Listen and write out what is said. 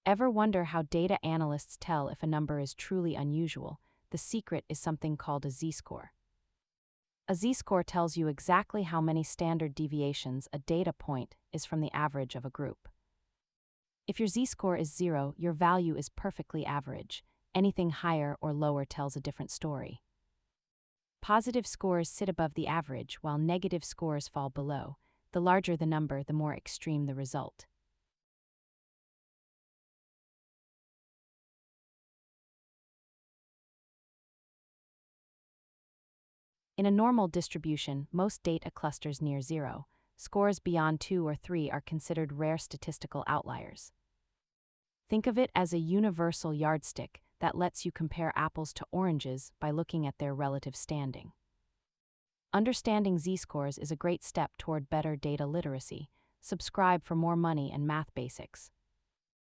Ever wonder how data analysts tell if a number is truly unusual? The secret is something called a z-score. A z-score tells you exactly how many standard deviations a data point is from the average of a group. If your z-score is 0, your value is perfectly average. Anything higher or lower tells a different story. Positive scores sit above the average, while negative scores fall below. The larger the number, the more extreme the result. In a normal distribution, most data clusters near 0. Scores beyond 2 or 3 are considered rare statistical outliers. Think of it as a universal yardstick that lets you compare apples to oranges by looking at their relative standing. Understanding z-scores is a great step toward better data literacy. Subscribe for more money and math basics.